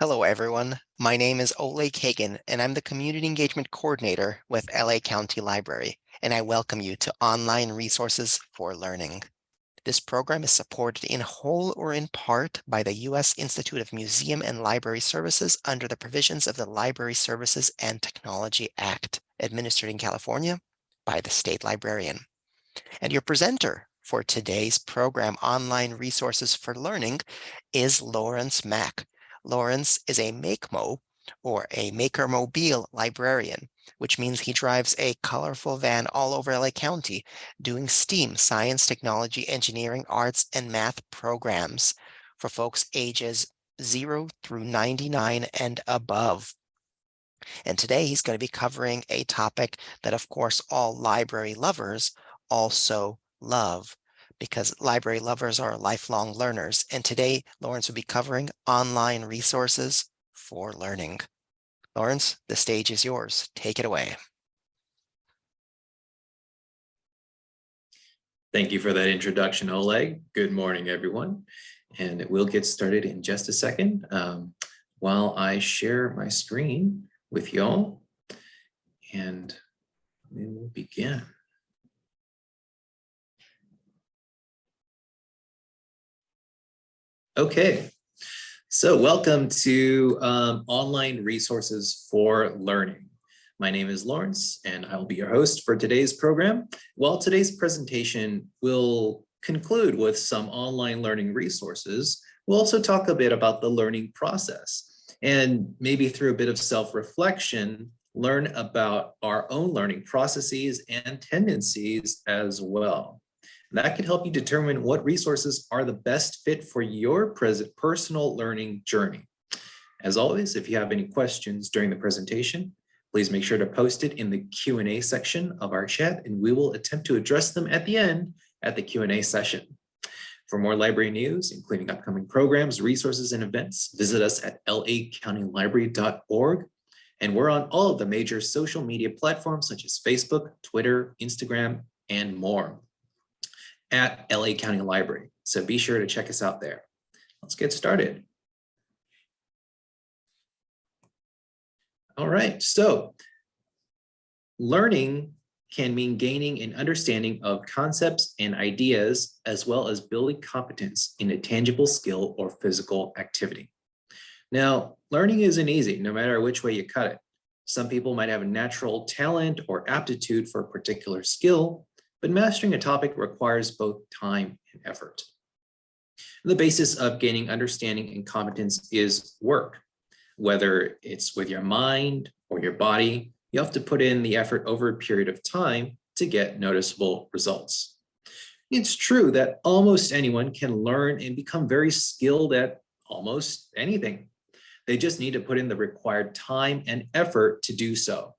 Hello, everyone. My name is Ole Kagan, and I'm the Community Engagement Coordinator with LA County Library, and I welcome you to Online Resources for Learning. This program is supported in whole or in part by the U.S. Institute of Museum and Library Services under the provisions of the Library Services and Technology Act, administered in California by the state librarian. And your presenter for today's program, Online Resources for Learning, is Lawrence Mack. Lawrence is a MakeMo, or a Maker-Mobile librarian, which means he drives a colorful van all over LA County doing STEAM, science, technology, engineering, arts, and math programs for folks ages 0 through 99 and above. And today he's going to be covering a topic that, of course, all library lovers also love, because library lovers are lifelong learners. And today, Lawrence will be covering online resources for learning. Lawrence, the stage is yours. Take it away. Thank you for that introduction, Oleg. Good morning, everyone. And we'll get started in just a second while I share my screen with y'all, and we will begin. Okay, so welcome to Online Resources for Learning. My name is Lawrence, and I will be your host for today's program. Well, today's presentation will conclude with some online learning resources. We'll also talk a bit about the learning process, and maybe through a bit of self-reflection, learn about our own learning processes and tendencies as well. That can help you determine what resources are the best fit for your personal learning journey. As always, if you have any questions during the presentation, please make sure to post it in the Q&A section of our chat, and we will attempt to address them at the end at the Q&A session. For more library news, including upcoming programs, resources, and events, visit us at lacountylibrary.org. And we're on all of the major social media platforms such as Facebook, Twitter, Instagram, and more at LA County Library. So be sure to check us out there. Let's get started. All right, so learning can mean gaining an understanding of concepts and ideas, as well as building competence in a tangible skill or physical activity. Now, learning isn't easy, no matter which way you cut it. Some people might have a natural talent or aptitude for a particular skill, but mastering a topic requires both time and effort. The basis of gaining understanding and competence is work. Whether it's with your mind or your body, you have to put in the effort over a period of time to get noticeable results. It's true that almost anyone can learn and become very skilled at almost anything. They just need to put in the required time and effort to do so.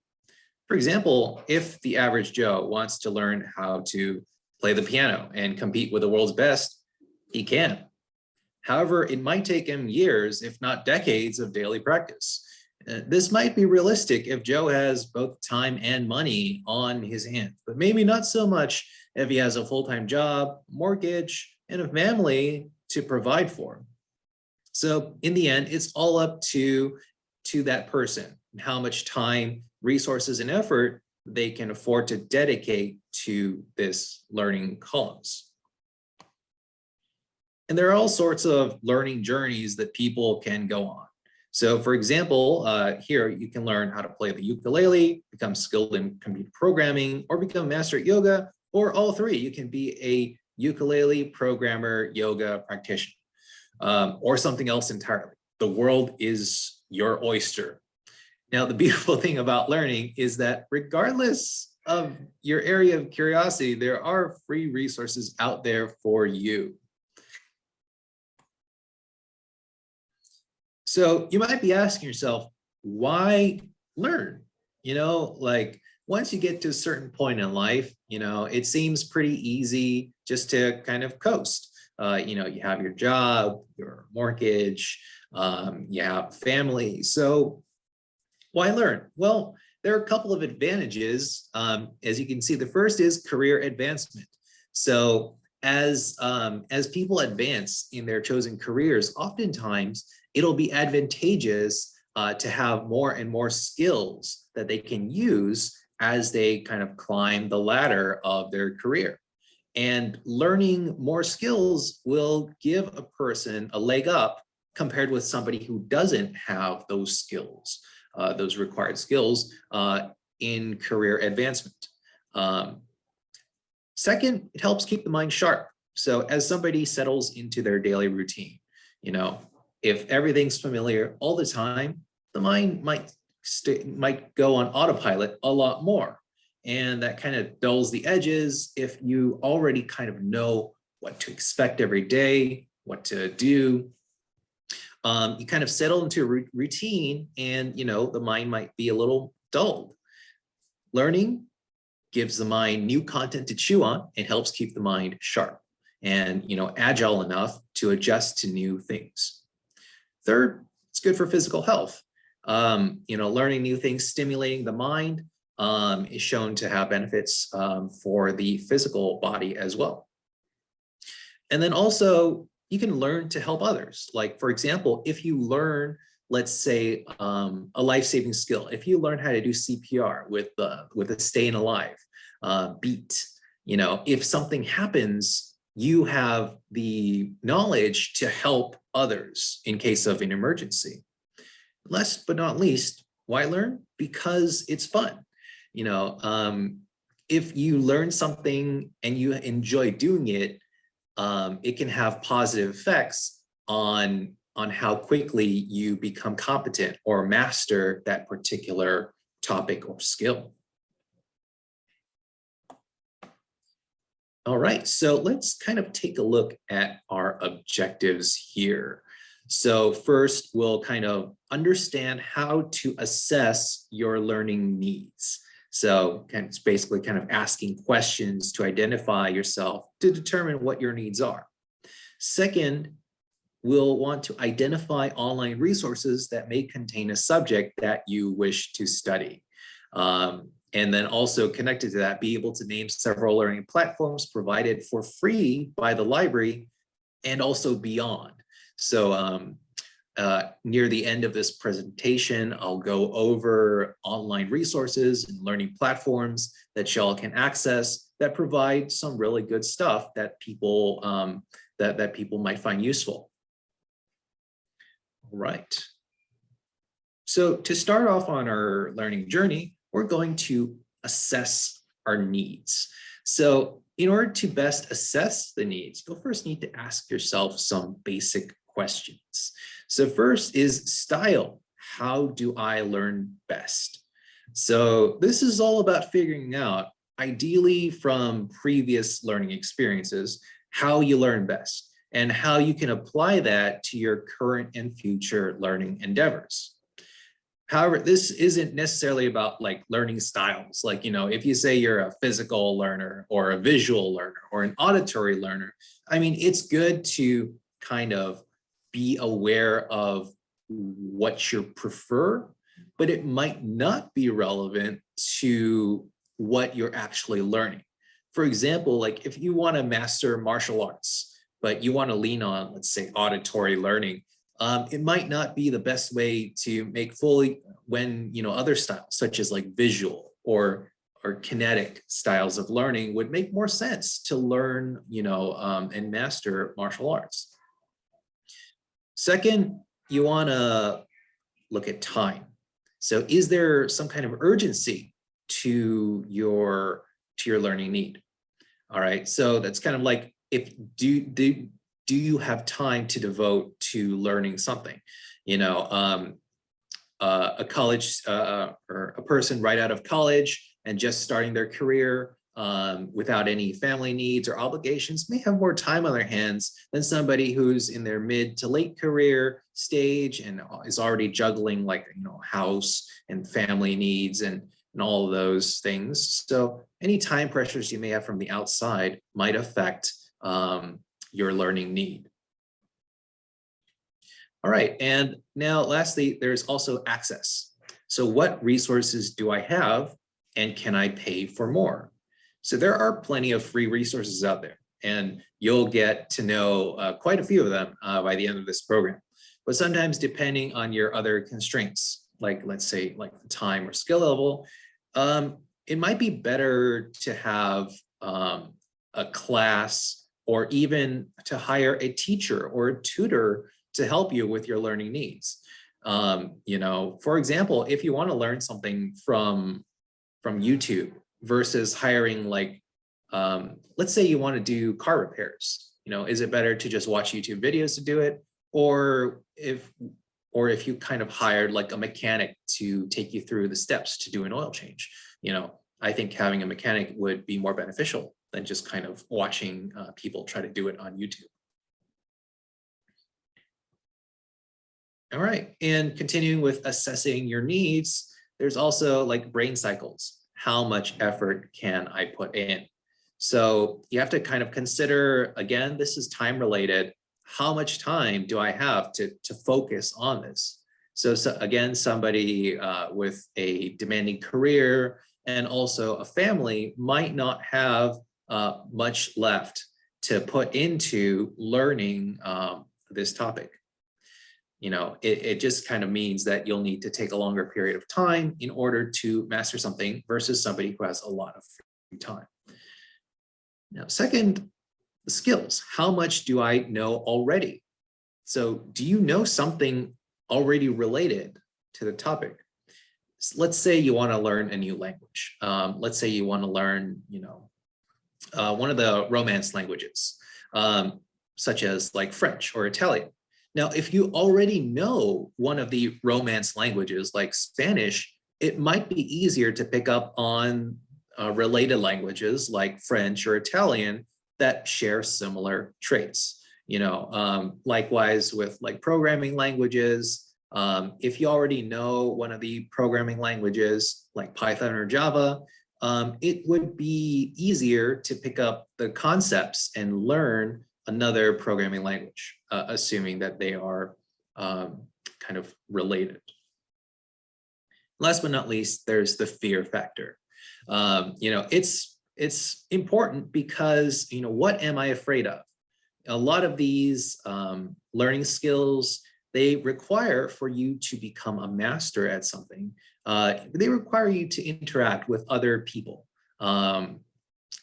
For example, if the average Joe wants to learn how to play the piano and compete with the world's best, he can. However, it might take him years, if not decades, of daily practice. This might be realistic if Joe has both time and money on his hands, but maybe not so much if he has a full-time job, mortgage, and a family to provide for. So in the end, it's all up to that person and how much time, resources, and effort they can afford to dedicate to this learning cause. And there are all sorts of learning journeys that people can go on. So for example, here you can learn how to play the ukulele, become skilled in computer programming, or become a master at yoga, or all three. You can be a ukulele programmer, yoga practitioner, or something else entirely. The world is your oyster. Now, the beautiful thing about learning is that regardless of your area of curiosity, there are free resources out there for you. So you might be asking yourself, why learn? Like once you get to a certain point in life, it seems pretty easy just to kind of coast. You have your job, your mortgage, you have family. So why learn? Well, there are a couple of advantages. As you can see, the first is career advancement. So as people advance in their chosen careers, oftentimes it'll be advantageous to have more and more skills that they can use as they kind of climb the ladder of their career. And learning more skills will give a person a leg up compared with somebody who doesn't have those skills, those required skills in career advancement. Second, it helps keep the mind sharp. So as somebody settles into their daily routine, if everything's familiar all the time, the mind might go on autopilot a lot more. And that kind of dulls the edges if you already kind of know what to expect every day, what to do. You kind of settle into a routine and, the mind might be a little dulled. Learning gives the mind new content to chew on and helps keep the mind sharp and, agile enough to adjust to new things. Third, it's good for physical health. Learning new things, stimulating the mind is shown to have benefits for the physical body as well. And then also, you can learn to help others. Like, for example, if you learn, let's say, a life-saving skill, if you learn how to do CPR with a staying alive beat, if something happens, you have the knowledge to help others in case of an emergency. Last but not least, why learn? Because it's fun. If you learn something and you enjoy doing it, it can have positive effects on how quickly you become competent or master that particular topic or skill. All right, so let's kind of take a look at our objectives here. So first, we'll kind of understand how to assess your learning needs. So it's basically kind of asking questions to identify yourself to determine what your needs are. Second, we'll want to identify online resources that may contain a subject that you wish to study. And then also connected to that, be able to name several learning platforms provided for free by the library and also beyond. So near the end of this presentation, I'll go over online resources and learning platforms that y'all can access that provide some really good stuff that people that people might find useful. All right. So to start off on our learning journey, we're going to assess our needs. So in order to best assess the needs, you'll first need to ask yourself some basic questions. So first is style. How do I learn best? So this is all about figuring out, ideally from previous learning experiences, how you learn best and how you can apply that to your current and future learning endeavors. However, this isn't necessarily about like learning styles. Like, if you say you're a physical learner or a visual learner or an auditory learner, I mean, it's good to kind of be aware of what you prefer, but it might not be relevant to what you're actually learning. For example, like if you want to master martial arts, but you want to lean on, let's say, auditory learning, it might not be the best way to make fully when, other styles such as like visual or kinetic styles of learning would make more sense to learn, and master martial arts. Second, you want to look at time. So is there some kind of urgency to your learning need? All right, so that's kind of like, if do you have time to devote to learning something? A college or a person right out of college and just starting their career without any family needs or obligations may have more time on their hands than somebody who's in their mid to late career stage and is already juggling like, house and family needs and all of those things. So any time pressures you may have from the outside might affect your learning need. All right, and now lastly, there's also access. So what resources do I have and can I pay for more? So there are plenty of free resources out there. and you'll get to know quite a few of them by the end of this program. But sometimes, depending on your other constraints, like let's say like the time or skill level, it might be better to have a class, or even to hire a teacher or a tutor to help you with your learning needs. For example, if you want to learn something from YouTube versus hiring like, let's say you want to do car repairs, is it better to just watch YouTube videos to do it? Or if you kind of hired like a mechanic to take you through the steps to do an oil change, I think having a mechanic would be more beneficial than just kind of watching people try to do it on YouTube. All right, and continuing with assessing your needs, there's also like brain cycles. How much effort can I put in? So you have to kind of consider, again, this is time related. How much time do I have to focus on this? So again, somebody with a demanding career and also a family might not have much left to put into learning this topic. It just kind of means that you'll need to take a longer period of time in order to master something versus somebody who has a lot of free time. Now, second, the skills. How much do I know already? So do you know something already related to the topic? So let's say you want to learn a new language. Let's say you want to learn, one of the Romance languages, such as like French or Italian. Now, if you already know one of the Romance languages like Spanish, it might be easier to pick up on related languages like French or Italian that share similar traits. Likewise with like programming languages, if you already know one of the programming languages like Python or Java, it would be easier to pick up the concepts and learn another programming language, assuming that they are kind of related. Last but not least, there's the fear factor. It's important because, what am I afraid of? A lot of these learning skills, they require for you to become a master at something. They require you to interact with other people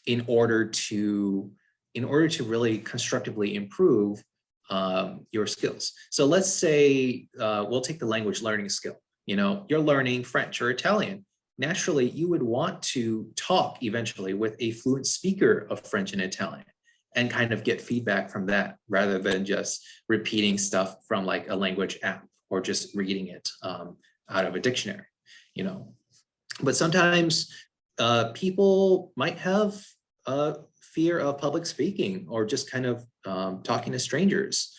in order to really constructively improve your skills. So let's say we'll take the language learning skill. You're learning French or Italian. Naturally, you would want to talk eventually with a fluent speaker of French and Italian and kind of get feedback from that rather than just repeating stuff from like a language app or just reading it out of a dictionary, But sometimes people might have fear of public speaking or just kind of talking to strangers,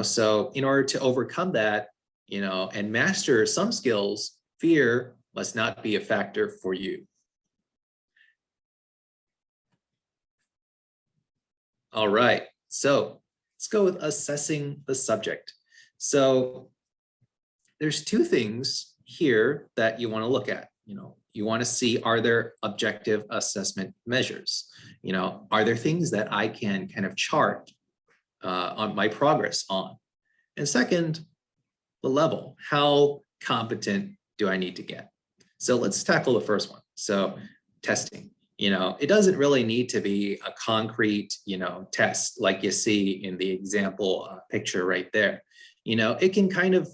so in order to overcome that, and master some skills, fear must not be a factor for you. All right, so let's go with assessing the subject. So there's two things here that you want to look at. You want to see, are there objective assessment measures? Are there things that I can kind of chart on my progress on? And second, the level. How competent do I need to get? So let's tackle the first one. So testing. It doesn't really need to be a concrete, test like you see in the example picture right there. It can kind of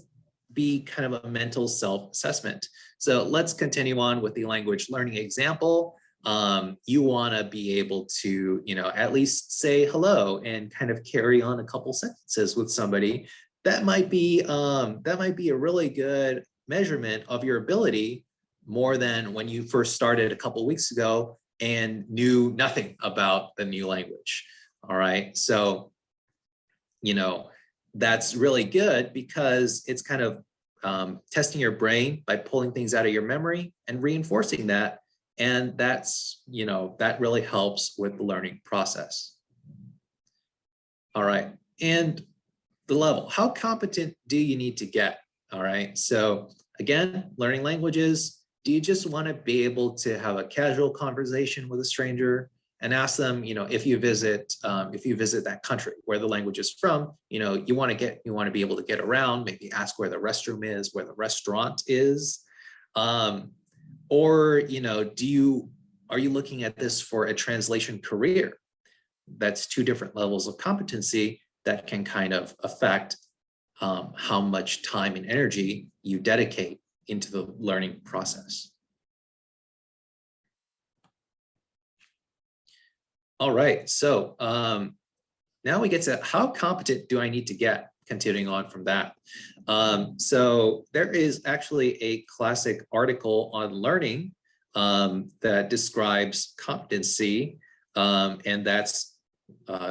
be kind of a mental self-assessment. So let's continue on with the language learning example. You want to be able to, at least say hello and kind of carry on a couple sentences with somebody. That might be a really good measurement of your ability, more than when you first started a couple weeks ago and knew nothing about the new language. All right, so that's really good because it's kind of testing your brain by pulling things out of your memory and reinforcing that. And that's, that really helps with the learning process. All right, and the level, how competent do you need to get? All right, so again, learning languages, do you just want to be able to have a casual conversation with a stranger? and ask them, if you visit that country where the language is from, you want to be able to get around, maybe ask where the restroom is, where the restaurant is. Or, are you looking at this for a translation career? That's two different levels of competency that can kind of affect how much time and energy you dedicate into the learning process. All right, so now we get to how competent do I need to get, continuing on from that. So there is actually a classic article on learning that describes competency, and that's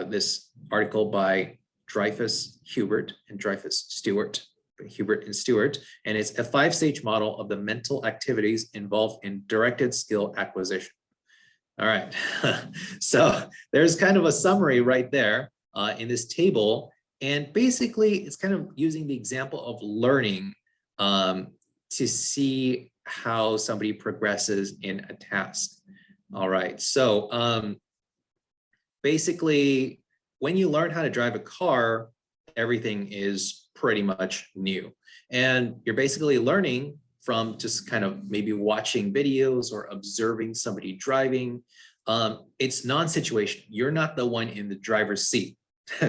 this article by Dreyfus Hubert and Dreyfus Stewart, Hubert and Stewart, and it's a 5-stage model of the mental activities involved in directed skill acquisition. All right, so there's kind of a summary right there in this table, and basically it's kind of using the example of learning to see how somebody progresses in a task. All right, so basically when you learn how to drive a car, everything is pretty much new, and you're basically learning from just kind of maybe watching videos or observing somebody driving. It's non-situation. You're not the one in the driver's seat,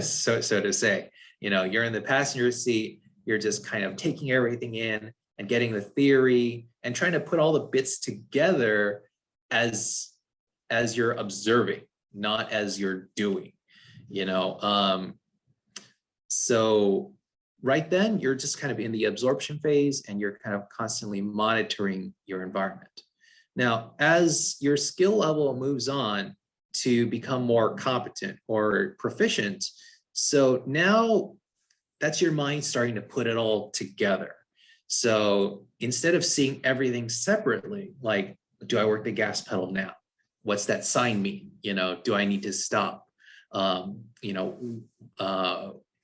so to say. You're in the passenger seat. You're just kind of taking everything in and getting the theory and trying to put all the bits together as you're observing, not as you're doing. So right then, you're just kind of in the absorption phase, and you're kind of constantly monitoring your environment. Now, as your skill level moves on to become more competent or proficient, so now that's your mind starting to put it all together. So instead of seeing everything separately, like, do I work the gas pedal now? What's that sign mean? Do I need to stop?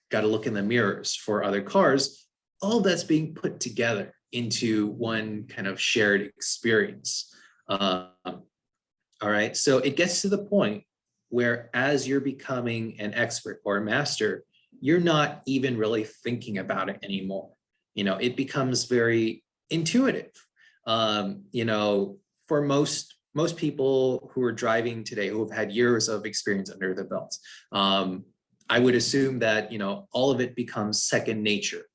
Got to look in the mirrors for other cars. All that's being put together into one kind of shared experience. All right, so it gets to the point where as you're becoming an expert or a master, you're not even really thinking about it anymore. It becomes very intuitive. For most people who are driving today, who have had years of experience under their belts, I would assume that, all of it becomes second nature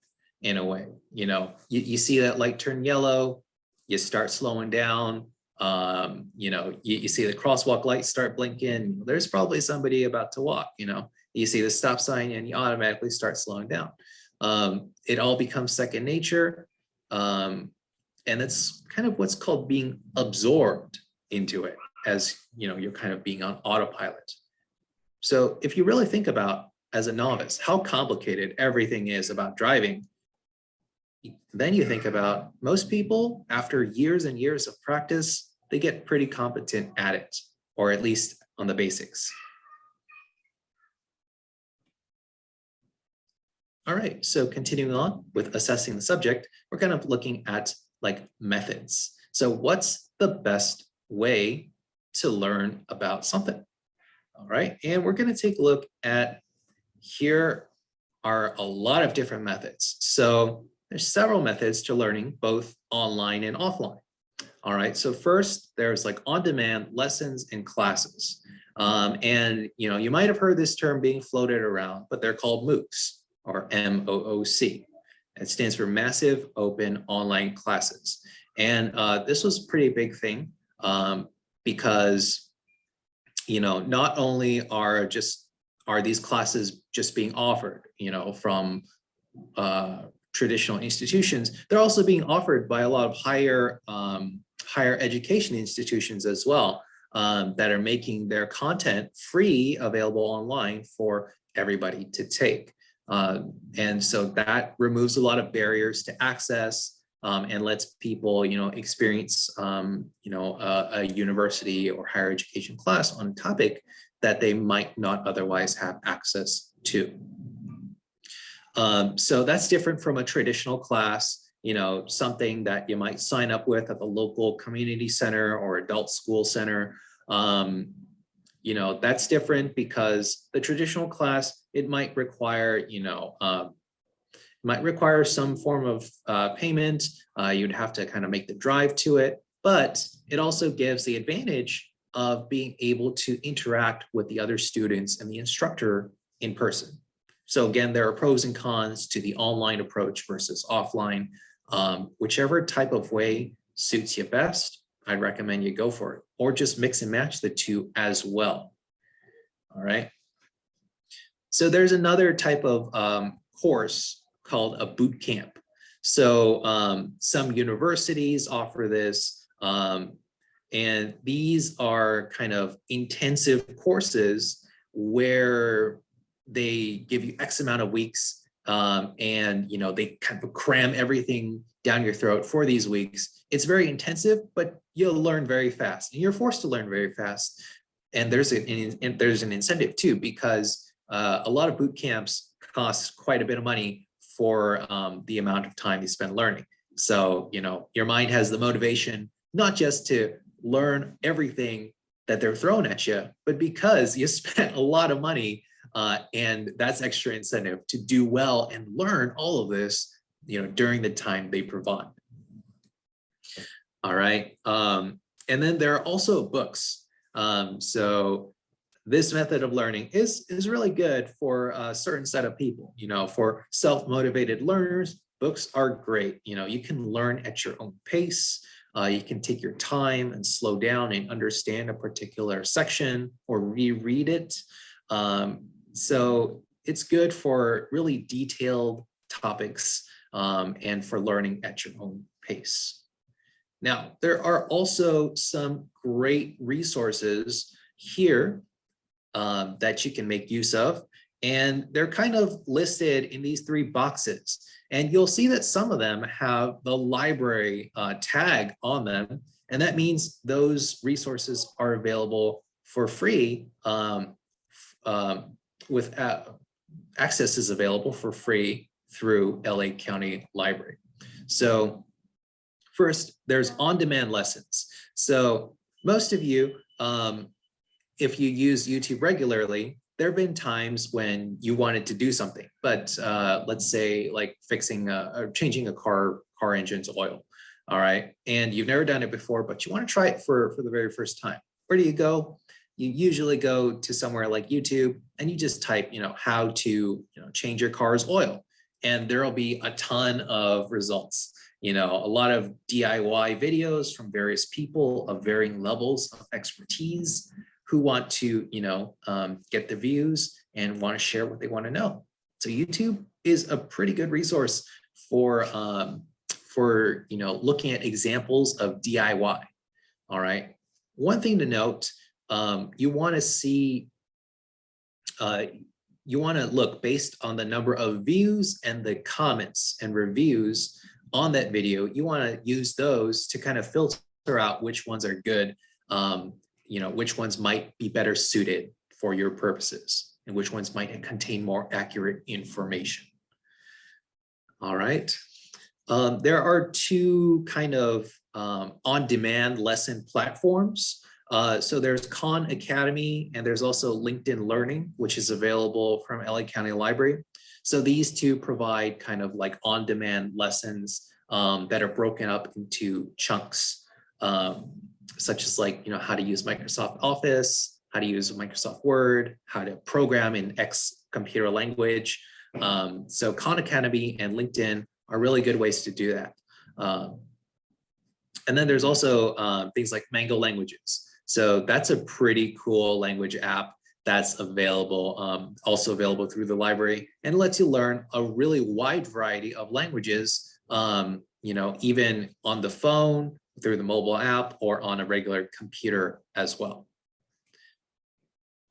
in a way. You see that light turn yellow, you start slowing down. You see the crosswalk lights start blinking. There's probably somebody about to walk. You see the stop sign and you automatically start slowing down. It all becomes second nature. And it's kind of what's called being absorbed into it, as you're kind of being on autopilot. So if you really think about, as a novice, how complicated everything is about driving, then you think about most people, after years and years of practice, they get pretty competent at it, or at least on the basics. All right, so continuing on with assessing the subject, we're kind of looking at like methods. So what's the best way to learn about something? All right, and we're going to take a look at, here are a lot of different methods. So there's several methods to learning, both online and offline. All right, so first there's like on-demand lessons and classes. And you might have heard this term being floated around, but they're called MOOCs, or MOOC. It stands for Massive Open Online Classes. And this was a pretty big thing because not only are these classes just being offered, from traditional institutions, they're also being offered by a lot of higher education institutions as well, that are making their content free, available online for everybody to take. And so that removes a lot of barriers to access, and lets people, experience, a university or higher education class on a topic that they might not otherwise have access to. So that's different from a traditional class, something that you might sign up with at the local community center or adult school center. That's different because the traditional class, it might require, some form of payment. You'd have to kind of make the drive to it, but it also gives the advantage of being able to interact with the other students and the instructor in person. So again, there are pros and cons to the online approach versus offline. Whichever type of way suits you best, I'd recommend you go for it, or just mix and match the two as well. All right. So there's another type of course called a boot camp. So some universities offer this, and these are kind of intensive courses where they give you X amount of weeks, and they kind of cram everything down your throat for these weeks. It's very intensive, but you'll learn very fast, and you're forced to learn very fast. And there's an incentive too, because a lot of boot camps cost quite a bit of money for the amount of time you spend learning. So your mind has the motivation not just to learn everything that they're throwing at you, but because you spent a lot of money, and that's extra incentive to do well and learn all of this, during the time they provide. All right. And then there are also books. So this method of learning is really good for a certain set of people. For self-motivated learners, books are great. You can learn at your own pace. You can take your time and slow down and understand a particular section or reread it. So it's good for really detailed topics, and for learning at your own pace. Now, there are also some great resources here that you can make use of, and they're kind of listed in these three boxes. And you'll see that some of them have the library tag on them, and that means those resources are available for free. With access is available for free through LA County Library. So first, there's on-demand lessons. So most of you, if you use YouTube regularly, there have been times when you wanted to do something, but let's say like fixing or changing a car engine's oil, all right? And you've never done it before, but you want to try it for the very first time. Where do you go? You usually go to somewhere like YouTube, and you just type, how to change your car's oil, and there'll be a ton of results. A lot of DIY videos from various people of varying levels of expertise who want to, get the views and want to share what they want to know. So YouTube is a pretty good resource for looking at examples of DIY. All right. One thing to note, you want to look based on the number of views and the comments and reviews on that video. You want to use those to kind of filter out which ones are good, which ones might be better suited for your purposes, and which ones might contain more accurate information. All right. There are two kind of on-demand lesson platforms. So there's Khan Academy, and there's also LinkedIn Learning, which is available from LA County Library. So these two provide kind of like on-demand lessons that are broken up into chunks, such as like, how to use Microsoft Office, how to use Microsoft Word, how to program in X computer language. So Khan Academy and LinkedIn are really good ways to do that. And then there's also things like Mango Languages. So that's a pretty cool language app that's available, also available through the library, and lets you learn a really wide variety of languages, even on the phone, through the mobile app, or on a regular computer as well.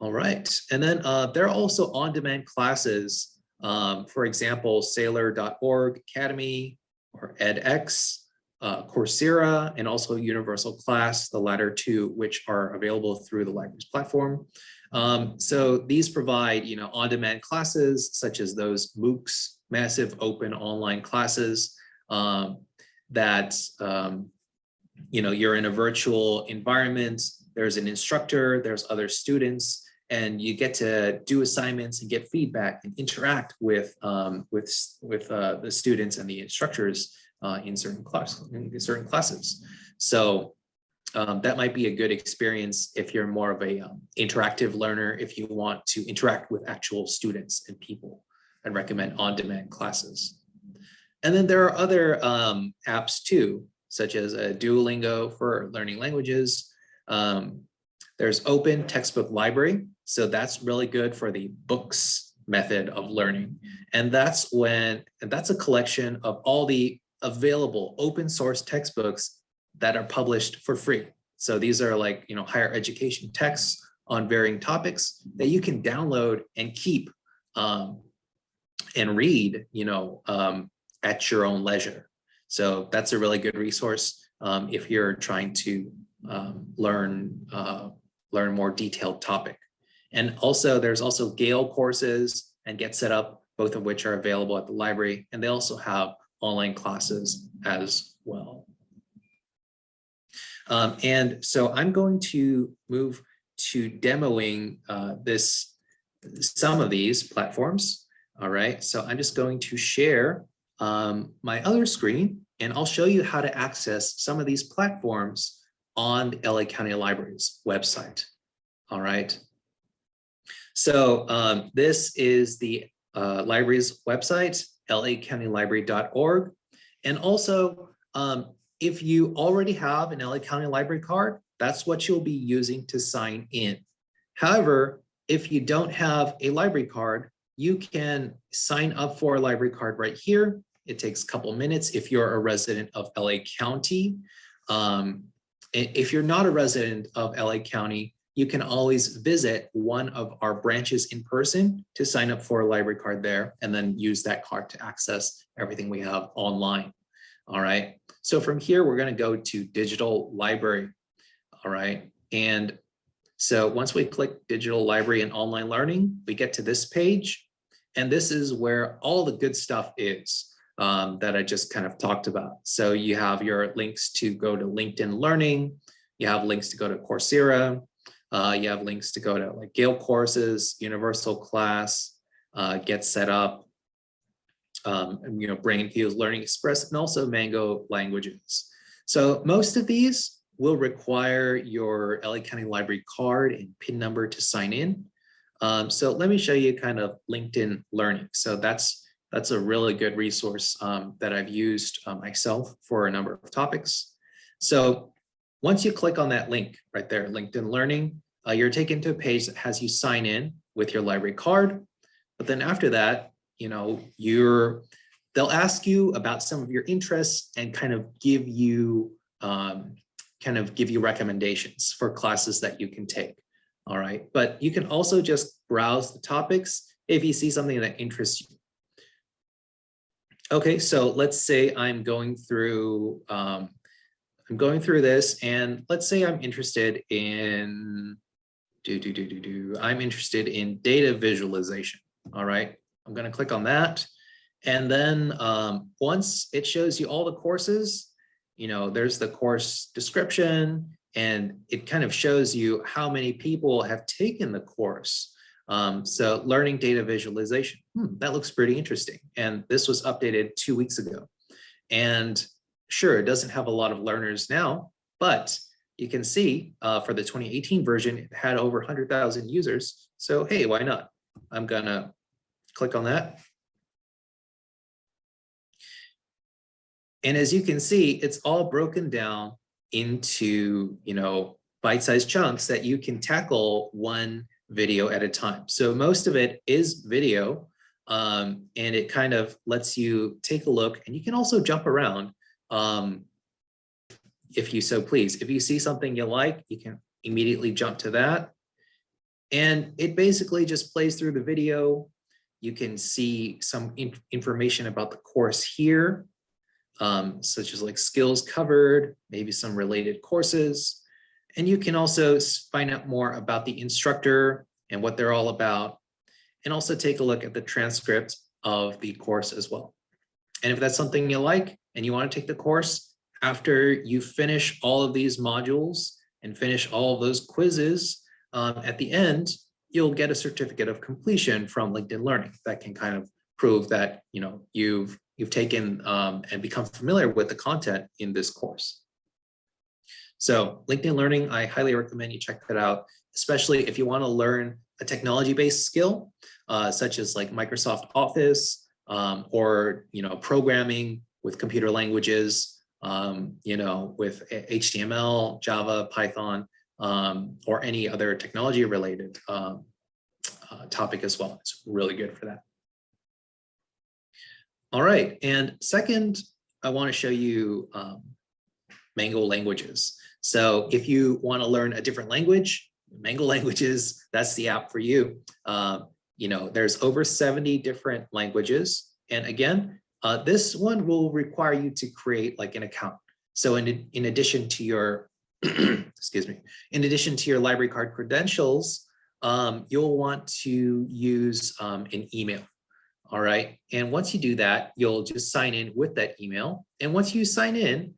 All right, and then there are also on-demand classes, for example, Sailor.org Academy or edX, Coursera, and also Universal Class, the latter two, which are available through the library's platform. So these provide, on-demand classes, such as those MOOCs, massive open online classes that, you're in a virtual environment, there's an instructor, there's other students, and you get to do assignments and get feedback and interact with the students and the instructors in certain classes. So that might be a good experience if you're more of a interactive learner, if you want to interact with actual students and people. I'd recommend on-demand classes. And then there are other apps too, such as Duolingo for learning languages. There's Open Textbook Library. So that's really good for the books method of learning. And that's a collection of all the available open source textbooks that are published for free. So these are like, higher education texts on varying topics that you can download and keep and read, at your own leisure. So that's a really good resource if you're trying to learn more detailed topic. And also there's also Gale courses and Get Set Up, both of which are available at the library. And they also have online classes as well. And so I'm going to move to demoing some of these platforms. All right, so I'm just going to share my other screen, and I'll show you how to access some of these platforms on the LA County Library's website. All right, so this is the library's website, lacountylibrary.org. And also, if you already have an LA County Library card, that's what you'll be using to sign in. However, if you don't have a library card, you can sign up for a library card right here. It takes a couple minutes if you're a resident of LA County. If you're not a resident of LA County, you can always visit one of our branches in person to sign up for a library card there, and then use that card to access everything we have online. All right, so from here, we're going to go to digital library. All right, and so once we click digital library and online learning, we get to this page. And this is where all the good stuff is that I just kind of talked about. So you have your links to go to LinkedIn Learning. You have links to go to Coursera. You have links to go to like Gale courses, Universal Class, Get Set Up, Brain Fuse Learning Express, and also Mango Languages. So most of these will require your LA County Library card and PIN number to sign in. So let me show you kind of LinkedIn Learning. So that's a really good resource that I've used myself for a number of topics. So once you click on that link right there, LinkedIn Learning, you're taken to a page that has you sign in with your library card. But then after that, they'll ask you about some of your interests and kind of give you recommendations for classes that you can take. All right, but you can also just browse the topics if you see something that interests you. Okay, so let's say I'm going through this, and let's say I'm interested in I'm interested in data visualization. All right, I'm going to click on that, and then once it shows you all the courses, there's the course description. And it kind of shows you how many people have taken the course. So learning data visualization, that looks pretty interesting. And this was updated 2 weeks ago. And sure, it doesn't have a lot of learners now, but you can see for the 2018 version, it had over 100,000 users. So hey, why not? I'm gonna click on that. And as you can see, it's all broken down into bite-sized chunks that you can tackle one video at a time. So most of it is video, and it kind of lets you take a look, and you can also jump around if you so please. If you see something you like, you can immediately jump to that. And it basically just plays through the video. You can see some information about the course here. Such as like skills covered, maybe some related courses. And you can also find out more about the instructor and what they're all about, and also take a look at the transcript of the course as well. And if that's something you like and you want to take the course, after you finish all of these modules, and finish all of those quizzes, at the end, you'll get a certificate of completion from LinkedIn Learning that can kind of prove that you've taken and become familiar with the content in this course. So LinkedIn Learning, I highly recommend you check that out, especially if you want to learn a technology-based skill, such as like Microsoft Office, or programming with computer languages, with HTML, Java, Python, or any other technology-related topic as well. It's really good for that. All right, and second, I want to show you Mango Languages. So if you want to learn a different language, Mango Languages, that's the app for you. There's over 70 different languages. And again, this one will require you to create like an account. So in addition to your, excuse me, in addition to your library card credentials, you'll want to use an email. All right. And once you do that, you'll just sign in with that email. And once you sign in,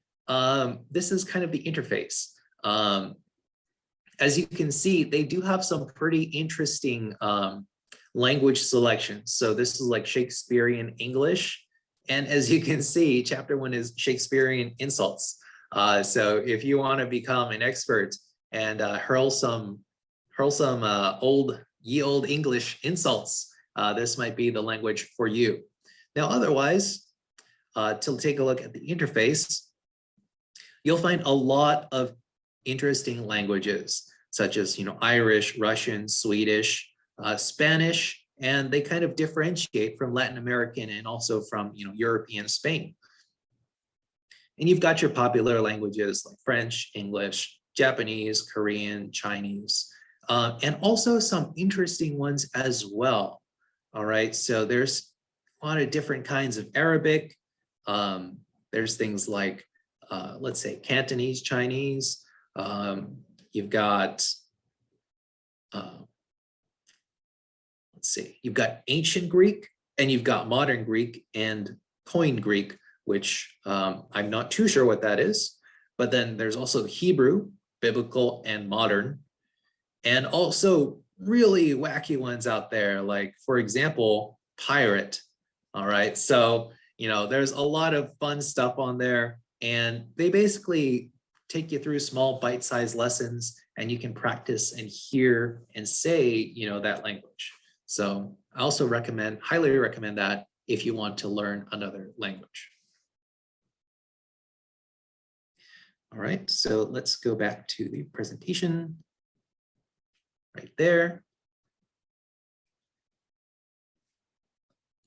this is kind of the interface. As you can see, they do have some pretty interesting language selections. So this is like Shakespearean English. And as you can see, chapter 1 is Shakespearean insults. So if you want to become an expert and hurl some old English insults, this might be the language for you. Now, otherwise, to take a look at the interface, you'll find a lot of interesting languages, such as Irish, Russian, Swedish, Spanish, and they kind of differentiate from Latin American and also from European Spain. And you've got your popular languages like French, English, Japanese, Korean, Chinese, and also some interesting ones as well. All right, so there's a lot of different kinds of Arabic. There's things like, let's say, Cantonese, Chinese. You've got, you've got ancient Greek, and you've got modern Greek and Koine Greek, which I'm not too sure what that is. But then there's also Hebrew, biblical and modern, and also really wacky ones out there, like, for example, pirate. All right, so there's a lot of fun stuff on there, and they basically take you through small bite-sized lessons, and you can practice and hear and say that language. So I also highly recommend that if you want to learn another language. All right, so let's go back to the presentation right there.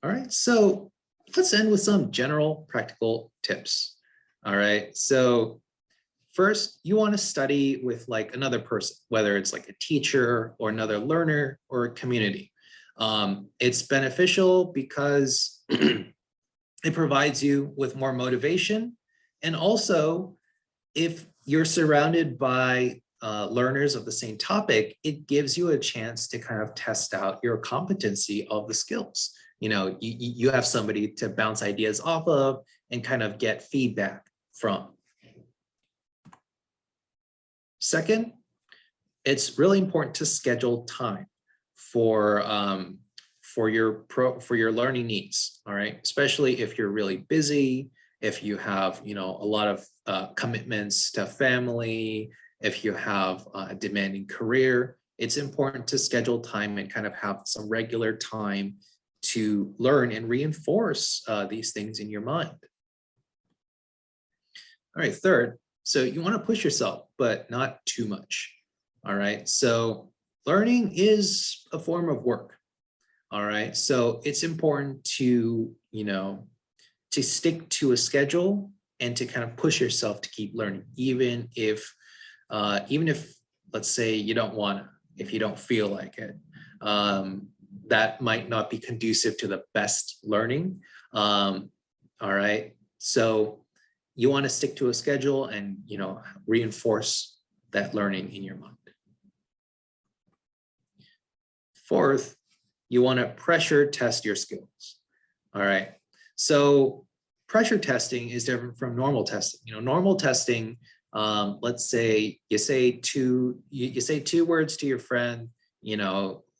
All right, so let's end with some general practical tips. All right, so first, you want to study with like another person, whether it's like a teacher or another learner or a community. It's beneficial because it provides you with more motivation. And also, if you're surrounded by learners of the same topic, it gives you a chance to kind of test out your competency of the skills. You have somebody to bounce ideas off of and kind of get feedback from. Second, it's really important to schedule time for your learning needs. All right, especially if you're really busy, if you have a lot of commitments to family, if you have a demanding career, it's important to schedule time and kind of have some regular time to learn and reinforce these things in your mind. All right, third, so you want to push yourself, but not too much. All right, so learning is a form of work. All right, so it's important to, to stick to a schedule and to kind of push yourself to keep learning, even if, let's say you don't want to, if you don't feel like it, that might not be conducive to the best learning. All right, so you want to stick to a schedule and, reinforce that learning in your mind. Fourth, you want to pressure test your skills. All right, so pressure testing is different from normal testing. Normal testing, Let's say you say two words to your friend,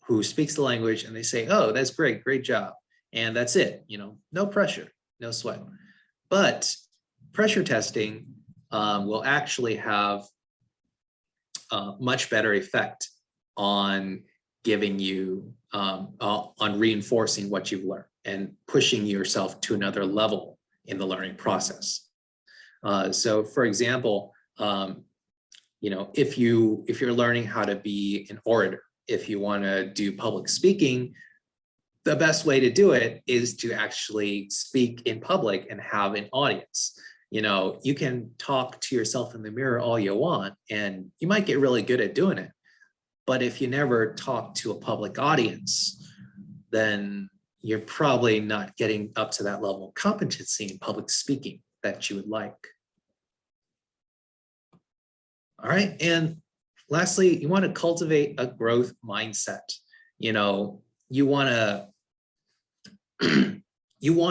who speaks the language, and they say, "Oh, that's great job," and that's it. No pressure, no sweat. But pressure testing will actually have a much better effect on giving you on reinforcing what you've learned and pushing yourself to another level in the learning process. So, for example, if you're learning how to be an orator, if you want to do public speaking, the best way to do it is to actually speak in public and have an audience. You can talk to yourself in the mirror all you want, and you might get really good at doing it. But if you never talk to a public audience, then you're probably not getting up to that level of competency in public speaking that you would like. All right. And lastly, you want to cultivate a growth mindset. You want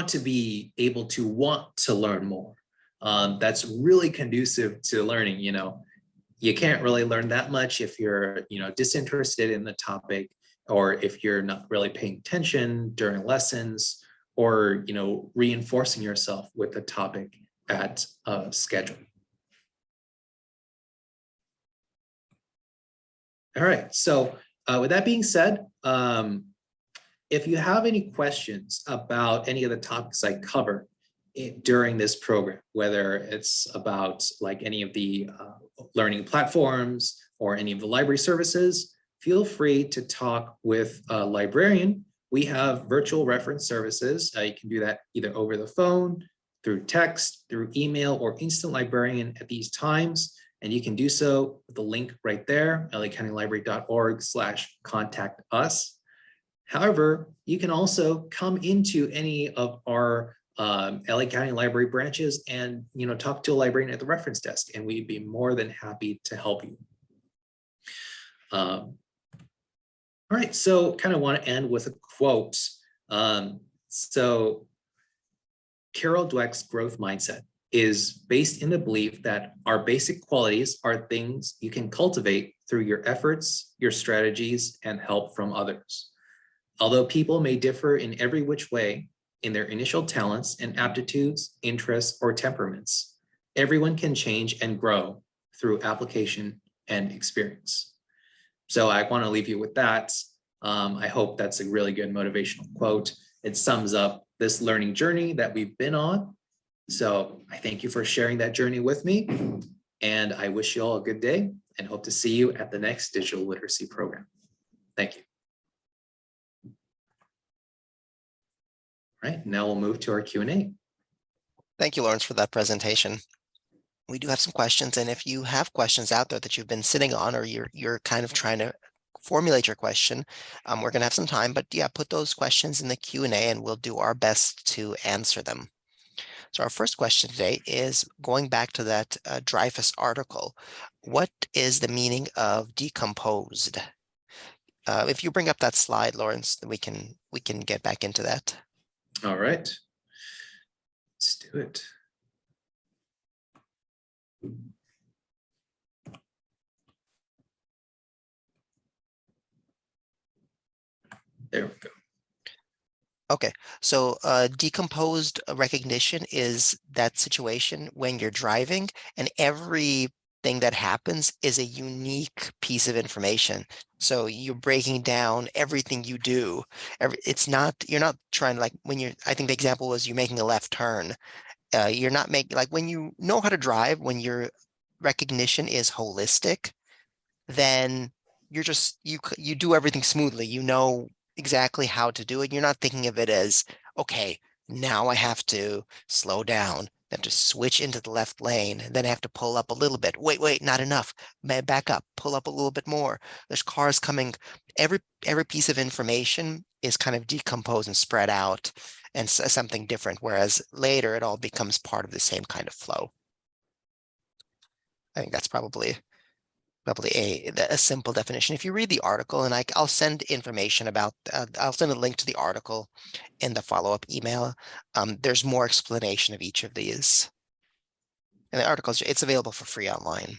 to be able to want to learn more. That's really conducive to learning. You can't really learn that much if you're, disinterested in the topic, or if you're not really paying attention during lessons, or, reinforcing yourself with the topic at schedule. All right. So with that being said, if you have any questions about any of the topics I cover during this program, whether it's about like any of the learning platforms or any of the library services, feel free to talk with a librarian. We have virtual reference services. You can do that either over the phone, through text, through email, or instant librarian at these times. And you can do so with the link right there, lacountylibrary.org/contact us. However, you can also come into any of our LA County Library branches and talk to a librarian at the reference desk, and we'd be more than happy to help you. All right, so kind of want to end with a quote. So Carol Dweck's growth mindset is based in the belief that our basic qualities are things you can cultivate through your efforts, your strategies, and help from others. Although people may differ in every which way in their initial talents and aptitudes, interests, or temperaments, everyone can change and grow through application and experience. So I want to leave you with that. I hope that's a really good motivational quote. It sums up this learning journey that we've been on. So I thank you for sharing that journey with me, and I wish you all a good day and hope to see you at the next digital literacy program. Thank you. All right, now we'll move to our Q&A. Thank you, Lawrence, for that presentation. We do have some questions, and if you have questions out there that you've been sitting on, or you're kind of trying to formulate your question, we're going to have some time, but yeah, put those questions in the Q&A and we'll do our best to answer them. So our first question today is going back to that Dreyfus article. What is the meaning of decomposed? If you bring up that slide, Lawrence, then we can get back into that. All right, let's do it. There we go. Okay, so decomposed recognition is that situation when you're driving and everything that happens is a unique piece of information. So you're breaking down everything you do. You're not trying to, like, I think the example was you making a left turn. You're not making, like, when you know how to drive, when your recognition is holistic, then you do everything smoothly. You know exactly how to do it. You're not thinking of it as, okay, now I have to slow down, then to switch into the left lane, and then I have to pull up a little bit. Wait, not enough. Back up, pull up a little bit more. There's cars coming. Every piece of information is kind of decomposed and spread out and something different, whereas later it all becomes part of the same kind of flow. I think that's probably a simple definition. If you read the article, and I'll send information about, I'll send a link to the article in the follow-up email. There's more explanation of each of these. And the articles, it's available for free online.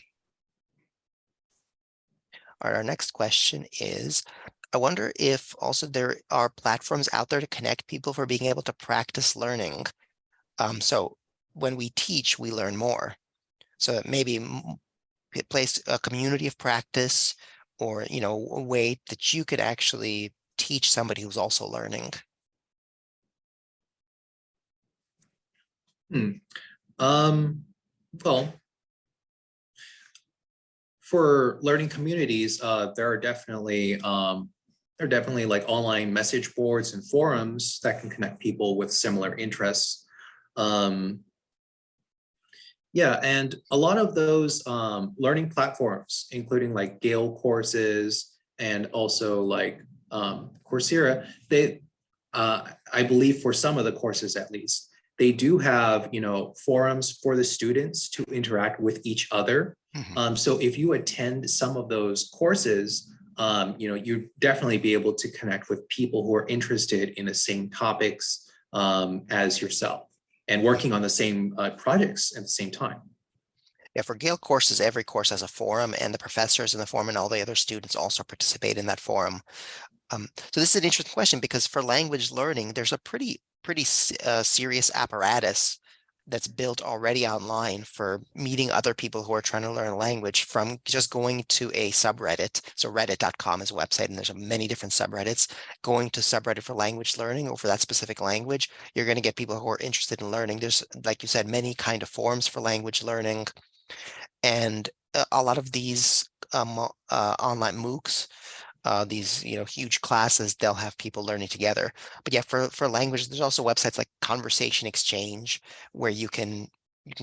All right, our next question is, I wonder if also there are platforms out there to connect people for being able to practice learning. So when we teach, we learn more. So maybe place a community of practice, or a way that you could actually teach somebody who's also learning. Hmm. Well, for learning communities, there are definitely like online message boards and forums that can connect people with similar interests. Um, yeah, and a lot of those learning platforms, including like Gale courses and also like Coursera, I believe for some of the courses at least, they do have, forums for the students to interact with each other. Mhm. So if you attend some of those courses, you definitely be able to connect with people who are interested in the same topics as yourself and working on the same projects at the same time. Yeah, for Gale courses, every course has a forum, and the professors in the forum and all the other students also participate in that forum. So this is an interesting question, because for language learning, there's a pretty serious apparatus that's built already online for meeting other people who are trying to learn a language, from just going to a subreddit. So reddit.com is a website, and there's many different subreddits. Going to subreddit for language learning or for that specific language, you're going to get people who are interested in learning. There's, like you said, many kind of forums for language learning, and a lot of these online MOOCs, these huge classes, they'll have people learning together. But yeah, for language, there's also websites like Conversation Exchange, where you can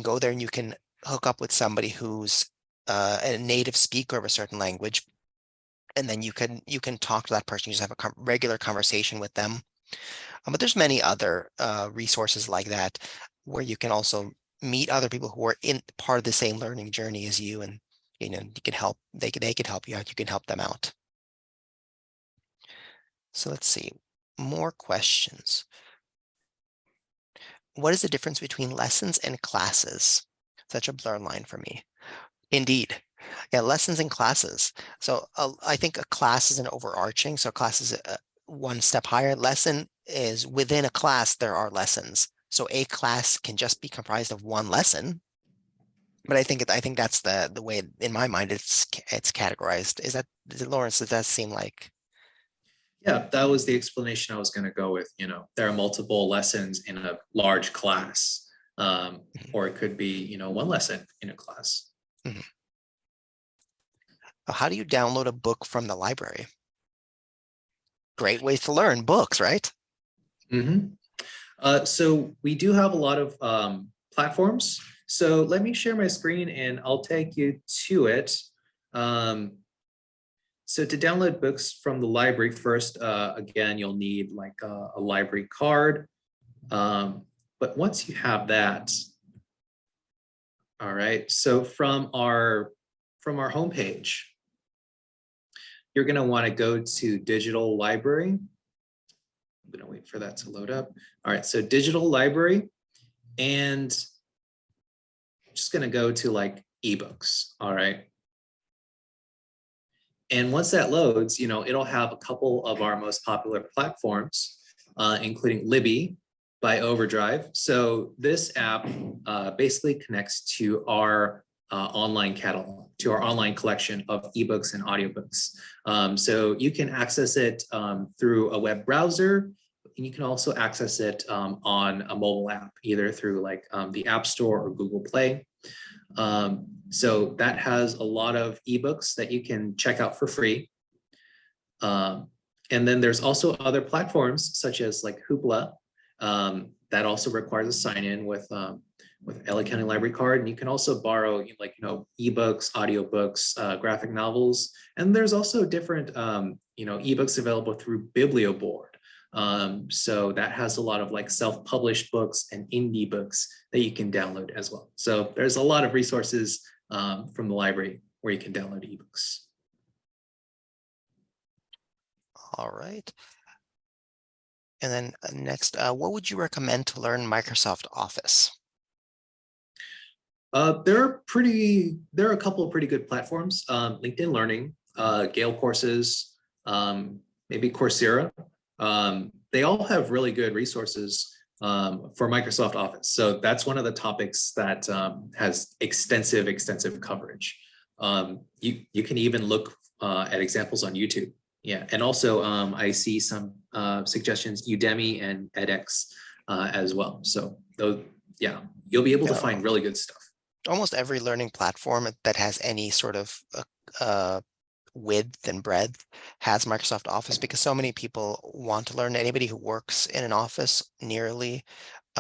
go there and you can hook up with somebody who's a native speaker of a certain language, and then you can talk to that person. You just have a regular conversation with them. But there's many other resources like that, where you can also meet other people who are in part of the same learning journey as you, and you can help. They can help you out. You can help them out. So let's see, more questions. What is the difference between lessons and classes? Such a blur line for me. Indeed. Yeah, lessons and classes. So I think a class is an overarching. So class is one step higher. Lesson is within a class, there are lessons. So a class can just be comprised of one lesson. But I think that's the way, in my mind, it's categorized. Lawrence, does that seem like? Yeah, that was the explanation I was going to go with. There are multiple lessons in a large class, Mhm, or it could be, one lesson in a class. mhm. How do you download a book from the library? Great ways to learn books, right? Mhm. So we do have a lot of platforms. So let me share my screen and I'll take you to it. Um, so to download books from the library, first, again, you'll need like a library card. But once you have that, all right, so from our homepage, you're going to want to go to digital library. I'm going to wait for that to load up. All right, so digital library, and I'm just going to go to like ebooks. All right. And once that loads, it'll have a couple of our most popular platforms, including Libby by Overdrive. So this app basically connects to our online catalog, to our online collection of ebooks and audiobooks. So you can access it through a web browser, and you can also access it on a mobile app, either through like the App Store or Google Play. So that has a lot of ebooks that you can check out for free. And then there's also other platforms such as like Hoopla that also requires a sign in with LA County Library Card, and you can also borrow like ebooks, audiobooks, graphic novels, and there's also different ebooks available through Biblioboard. So that has a lot of like self-published books and indie books that you can download as well. So there's a lot of resources from the library where you can download ebooks. All right. And then next, what would you recommend to learn Microsoft Office? There are a couple of pretty good platforms. LinkedIn Learning, Gale Courses, maybe Coursera. They all have really good resources for Microsoft Office. So that's one of the topics that has extensive coverage. You can even look at examples on YouTube. Yeah, and also I see some suggestions, Udemy and edX as well. So those, yeah, you'll be able to find No, really good stuff. almost every learning platform that has any sort of width and breadth has Microsoft Office because so many people want to learn. Anybody who works in an office nearly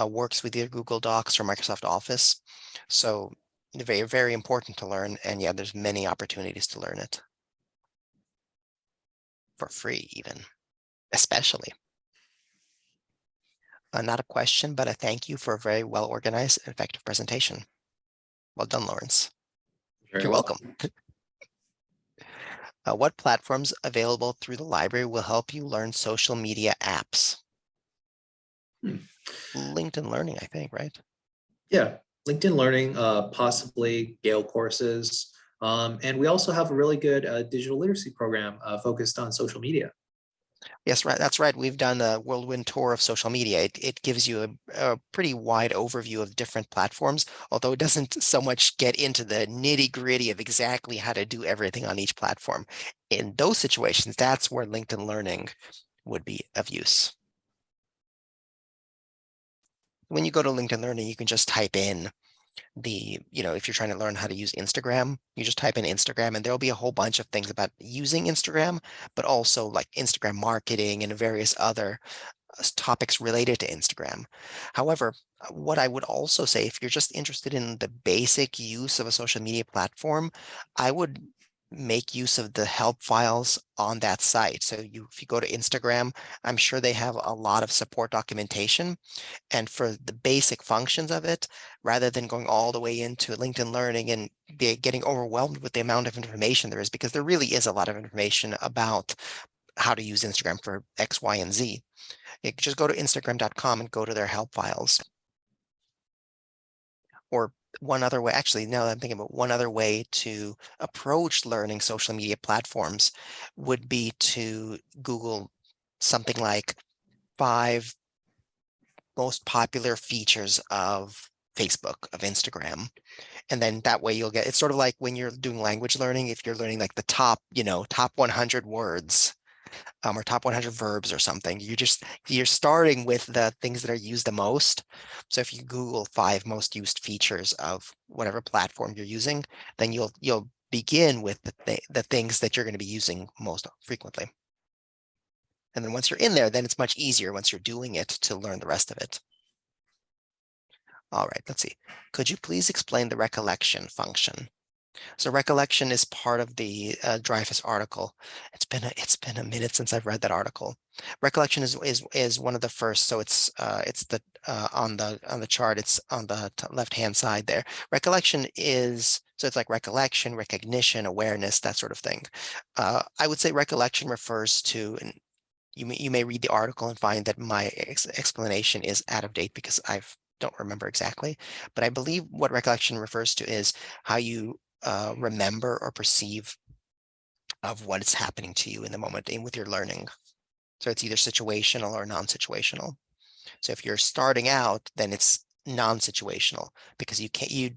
works with either Google Docs or Microsoft Office. So very, very important to learn. And yeah, there's many opportunities to learn it for free even, especially. Not a question, but a thank you for a very well organized and effective presentation. Well done, Lawrence. Very You're welcome. well. What platforms available through the library will help you learn social media apps? Hmm. LinkedIn Learning, I think, right? Yeah, LinkedIn Learning, possibly Gale Courses. And we also have a really good digital literacy program focused on social media. Yes, right. That's right. We've done a whirlwind tour of social media. It gives you a pretty wide overview of different platforms, although it doesn't so much get into the nitty-gritty of exactly how to do everything on each platform. In those situations, that's where LinkedIn Learning would be of use. When you go to LinkedIn Learning, you can just type in if you're trying to learn how to use Instagram, you just type in Instagram and there'll be a whole bunch of things about using Instagram, but also like Instagram marketing and various other topics related to Instagram. However, what I would also say, if you're just interested in the basic use of a social media platform, I would make use of the help files on that site. So if you go to Instagram, I'm sure they have a lot of support documentation. And for the basic functions of it, rather than going all the way into LinkedIn Learning and getting overwhelmed with the amount of information there is, because there really is a lot of information about how to use Instagram for X, Y, and Z. You just go to Instagram.com and go to their help files. Or one other way, actually, now that I'm thinking about one other way to approach learning social media platforms would be to Google something like 5 most popular features of Facebook, of Instagram. And then that way you'll get, it's sort of like when you're doing language learning, if you're learning like the top 100 words or top 100 verbs or something, you're starting with the things that are used the most. So if you Google 5 most used features of whatever platform you're using, then you'll begin with the things that you're going to be using most frequently. And then once you're in there, then it's much easier once you're doing it to learn the rest of it. All right, let's see. Could you please explain the recollection function? So recollection is part of the Dreyfus article. It's been a minute since I've read that article. Recollection is one of the first. So it's the on the chart. It's on the left hand side there. Recollection is so it's like recollection, recognition, awareness, that sort of thing. I would say recollection refers to, and you may read the article and find that my explanation is out of date because I don't remember exactly, but I believe what recollection refers to is how you remember or perceive of what is happening to you in the moment and with your learning. So it's either situational or non-situational. So if you're starting out, then it's non-situational because you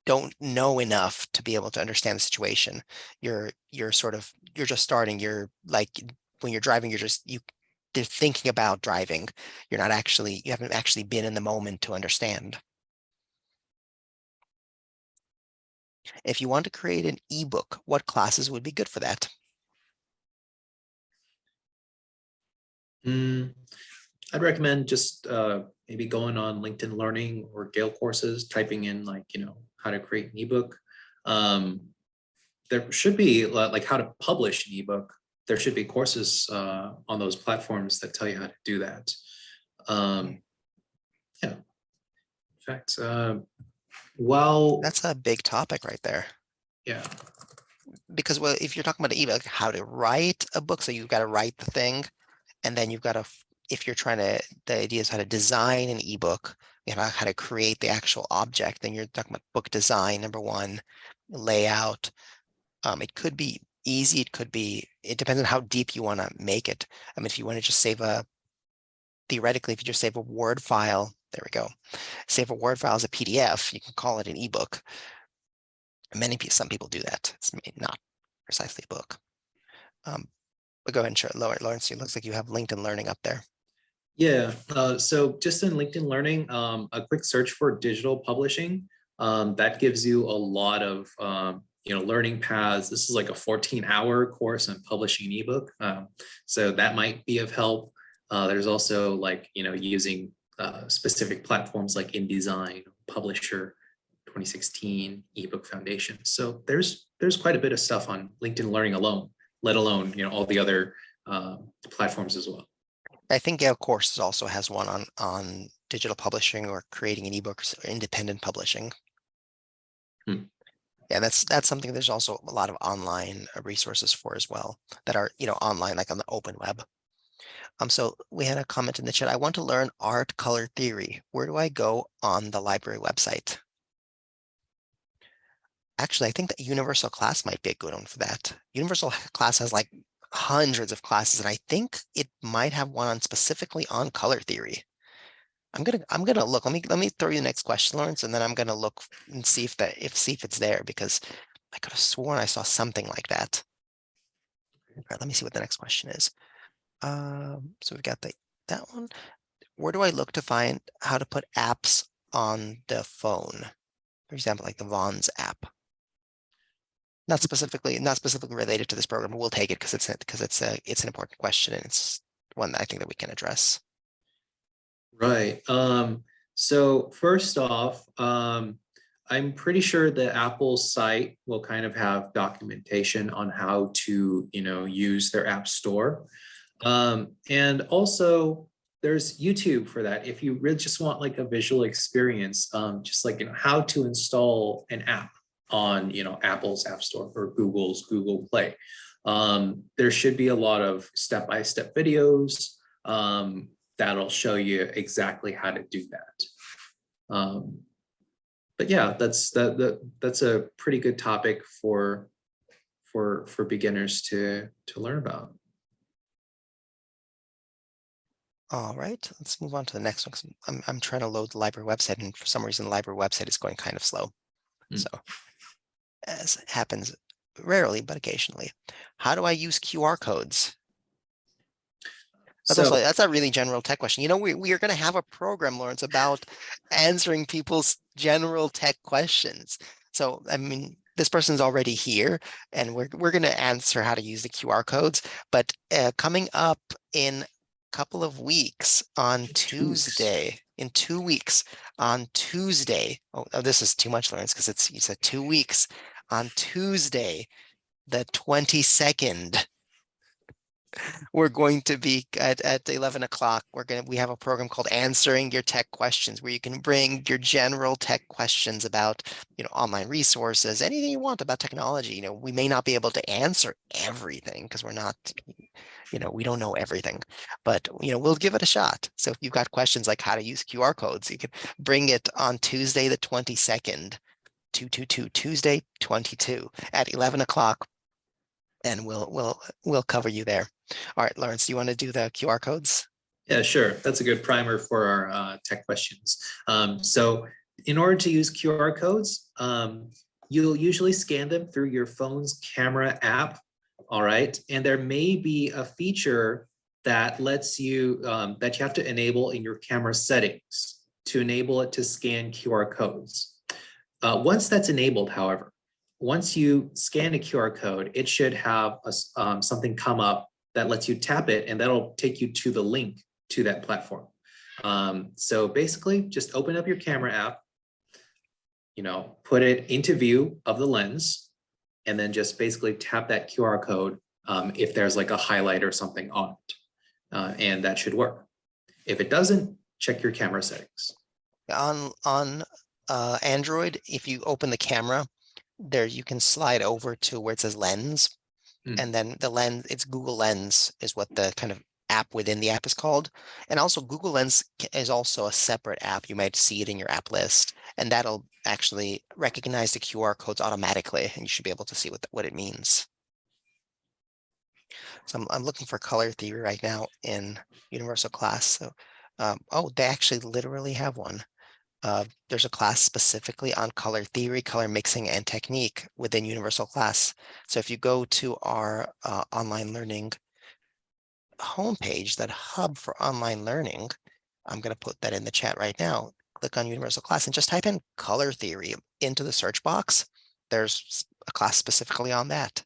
don't know enough to be able to understand the situation. You're just starting. You're like when you're driving, you're thinking about driving. You haven't actually been in the moment to understand. If you want to create an ebook, what classes would be good for that? Mm, I'd recommend just maybe going on LinkedIn Learning or Gale Courses, typing in like, how to create an ebook. There should be like how to publish an ebook. There should be courses on those platforms that tell you how to do that. Yeah, in fact, while, That's a big topic right there. yeah, Because well, if you're talking about an ebook, how to write a book, so you've got to write the thing, and then you've got to, if you're trying to, the idea is how to design an ebook, how to create the actual object. Then you're talking about book design, number one, layout. It could be easy. It depends on how deep you want to make it. I mean, if you want to just theoretically, if you just save a Word file, there we go. Save a Word file as a PDF, you can call it an ebook. Some people do that. It's not precisely a book. But go ahead and share it, Lawrence. It looks like you have LinkedIn Learning up there. Yeah, so just in LinkedIn Learning, a quick search for digital publishing, that gives you a lot of learning paths. This is like a 14-hour course on publishing an ebook, so that might be of help. There's also like using specific platforms like InDesign, Publisher, 2016, ebook Foundation. So there's quite a bit of stuff on LinkedIn Learning alone, let alone all the other platforms as well. I think Gale Courses also has one on digital publishing or creating an ebook or independent publishing. Yeah, that's something there's also a lot of online resources for as well that are, online, like on the open web. So we had a comment in the chat. I want to learn art color theory. Where do I go on the library website? Actually, I think that Universal Class might be a good one for that. Universal Class has like hundreds of classes, and I think it might have one specifically on color theory. I'm gonna look. Let me throw you the next question, Lawrence, and then I'm gonna look and see if it's there, because I could have sworn I saw something like that. All right, let me see what the next question is. So we've got that one. Where do I look to find how to put apps on the phone? For example, like the Vaughn's app. Not specifically related to this program, but we'll take it because it's an important question, and it's one that I think that we can address. Right. So first off, I'm pretty sure the Apple site will kind of have documentation on how to, use their app store. And also there's YouTube for that. If you really just want like a visual experience, just like, how to install an app on, Apple's App Store or Google's Google Play. There should be a lot of step-by-step videos that'll show you exactly how to do that. But yeah, that's a pretty good topic for beginners to learn about. All right, let's move on to the next one, 'cause I'm trying to load the library website, and for some reason the library website is going kind of slow. So, as happens rarely, but occasionally. How do I use QR codes? That's a really general tech question. We are going to have a program, Lawrence, about answering people's general tech questions. So, I mean, this person's already here, and we're going to answer how to use the QR codes. But coming up in a couple of weeks on Tuesday, in 2 weeks on Tuesday. Oh, this is too much, Lawrence, because it's 2 weeks on Tuesday, the 22nd. We're going to be at 11 o'clock. We have a program called Answering Your Tech Questions, where you can bring your general tech questions about, online resources, anything you want about technology. We may not be able to answer everything because we're not, we don't know everything, but, we'll give it a shot. So if you've got questions like how to use QR codes, you can bring it on Tuesday, the 22nd, 222, Tuesday, 22 at 11 o'clock. And we'll cover you there. All right, Lawrence, do you want to do the QR codes? Yeah, sure. That's a good primer for our tech questions. So in order to use QR codes, you'll usually scan them through your phone's camera app. All right. And there may be a feature that lets you, that you have to enable in your camera settings to enable it to scan QR codes. Once that's enabled, however, once you scan a QR code, it should have something come up that lets you tap it, and that'll take you to the link to that platform. So basically, just open up your camera app, put it into view of the lens, and then just basically tap that QR code if there's like a highlight or something on it, and that should work. If it doesn't, check your camera settings. On Android, if you open the camera, there you can slide over to where it says lens, and then the lens, it's Google Lens is what the kind of app within the app is called. And also Google Lens is also a separate app. You might see it in your app list, and that'll actually recognize the QR codes automatically, and you should be able to see what it means. So I'm looking for color theory right now in Universal Class. So, oh, they actually literally have one. There's a class specifically on color theory, color mixing, and technique within Universal Class. So if you go to our online learning homepage, that hub for online learning, I'm going to put that in the chat right now. Click on Universal Class and just type in color theory into the search box. There's a class specifically on that.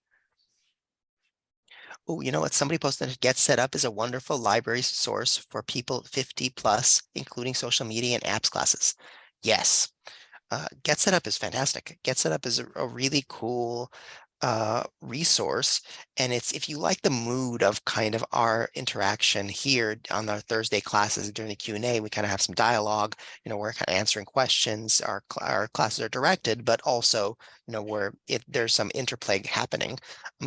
Oh, you know what? Somebody posted Get Set Up is a wonderful library source for people 50 plus, including social media and apps classes. Yes, Get Set Up is fantastic. Get Set Up is a really cool resource. And it's, if you like the mood of kind of our interaction here on our Thursday classes during the Q&A, we kind of have some dialogue, we're kind of answering questions, our classes are directed, but also, where there's some interplay happening.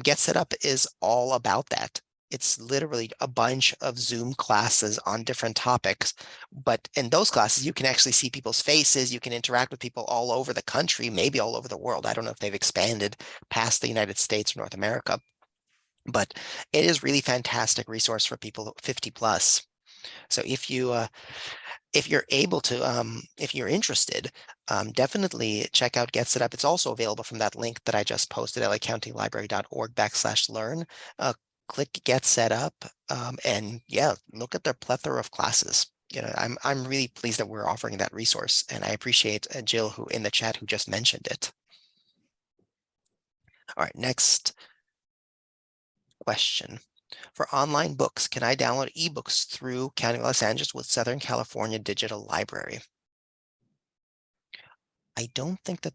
Get Set Up is all about that. It's literally a bunch of Zoom classes on different topics. But in those classes, you can actually see people's faces. You can interact with people all over the country, maybe all over the world. I don't know if they've expanded past the United States or North America, but it is really fantastic resource for people 50 plus. So if you're able to, if you're interested, definitely check out Get Set Up. It's also available from that link that I just posted, lacountylibrary.org/learn. Click Get Set Up, and yeah, look at their plethora of classes. I'm really pleased that we're offering that resource, and I appreciate Jill, who in the chat, who just mentioned it. All right, next question. For online books, can I download ebooks through County of Los Angeles with Southern California Digital Library? I don't think that